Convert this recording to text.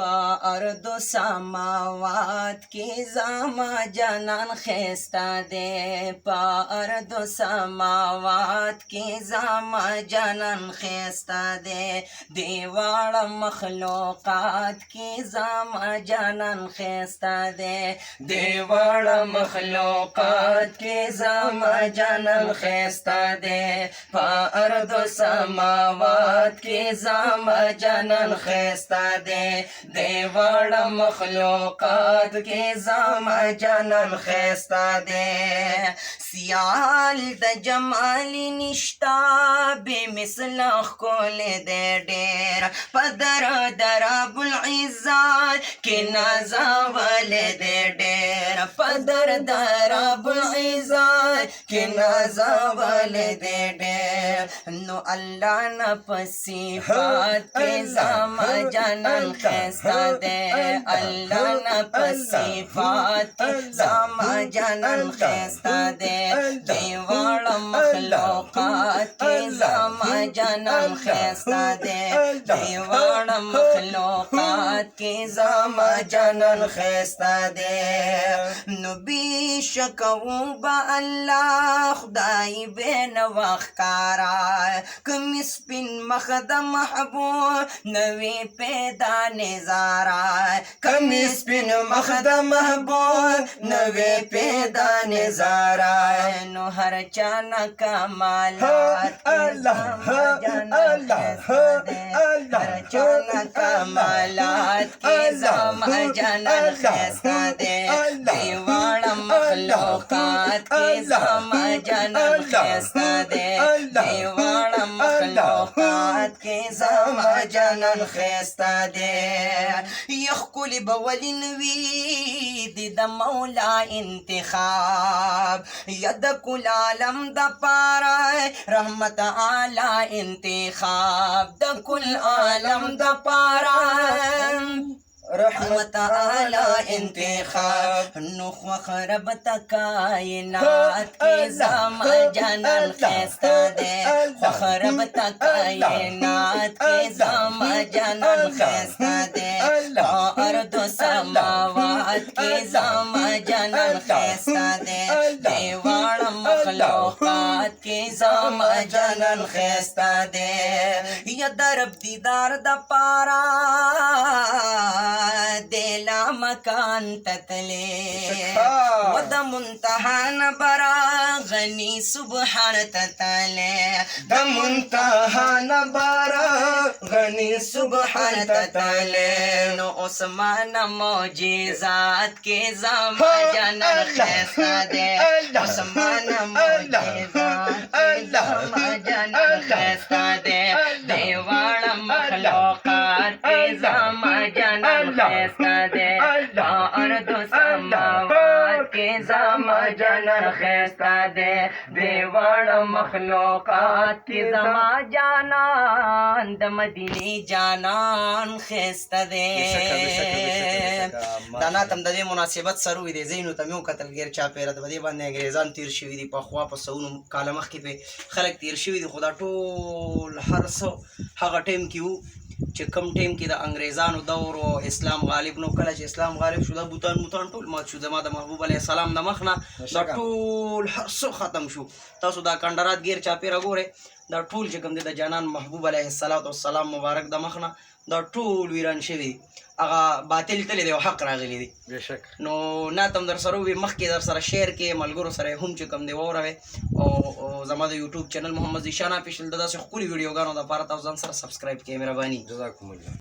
پا ارض و سماوات کی زما جانان خیستا دے پا ارض و سماوات کی زما جانان خیستا دے دیوار مخلوقات کی زما جانان خیستا دے دیوار مخلوقات کی زما جانان خیستا دے پا ارض و سماوات کی زما جانان خیستا دے دیوار مخلوقات کی زما جانان خیستا دے سیال د جمال نشتا بے مثل خول دے ډیر پدر درب العزت کی نازاول دے ډیر پدر درب العزت کی نازاول دے ډیر نو اللہ نا پصفات کی زما جانان خیستا دے اللہ نا پصفات کی زما جانان خیستا دے دیوار مخلوقات کی زما جانان خیستا دے دیوار مخلوقات کی زما جانان خیستا دے نو بی شکو با اللہ خدای بین وقت کارا کم سپین مخد محبوب نوی پیدا نظارا کم سپین مخد محبوب نوی پیدا نظارا نو ہر چانا کمالات اللہ اللہ ہر چانا کمالات کی زما جانان خیستا دے دیوار مخلوقات کی زما جانان خیستا دے دیوار مخلوقات کی زما جانان خیستا دے یخکل بولن وی د مولا انتخاب ید کل عالم د پارا رحمت اعلی انتخاب د کل عالم د پارا رحمت اعلی انتخاب نخ خرب تکائنات کی زما جانان خیستا دے خرب تکائنات کی زما جانان خیستا دے ارض و سماوات کی زما جانان خیستا دے دیوار مخلوقات کی زما جانان خیستا دے یا درب دیدار دا پارا دیلا مکان تتلے ود منتہان برا غنی سبحان تتلے د منتہان بارا غنی سبحان تتلے نو عثمان معجزات کے زما جانان خیستا دے عثمان معجزات کے زما جانان خیستا دے دیوار مخلوقات کے زما جانان خیستا دے ارض و سماوات کے زما جانان خیستا دے دیوار مخلوقات کی زما جانان د مدینی جانان خیستا دے دانا تم د دې مناسبت سره وي د زینو تمیو قتل غیر چا پیره د دې باندې انګریزان تیر شوي دي په خوا په سونو کاله مخکې په خلک تیر شوي دي خدا ټول هر څه هغه ټیم کې وو چې کم ټیم کې د انګریزانو دور او اسلام غالب نو کله چې اسلام غالب شو دا بوتان ټول مات شو زما د محبوب علیه السلام د مخ نه دا ټول هر څه ختم شو تاسو دا کندرات غیر چاپیره ګوره دا ټول چې کوم دی د جانان محبوب علیه السلام مبارک د مخ نه دا ټول ویران شوي هغه باطل تللی دی او حق راغلی دی بېشک نو ناته هم در سره ووي مخکې در سره شیر کې ملګرو سره هم چې کوم دی واوروئ او زما د یوټیوب چینل محمد ذیشان آفیشل د داسې ښکلي ویډیوګانو دپاره تاسو ځان سره سبسکرایب کړئ مهرباني جزاکم الله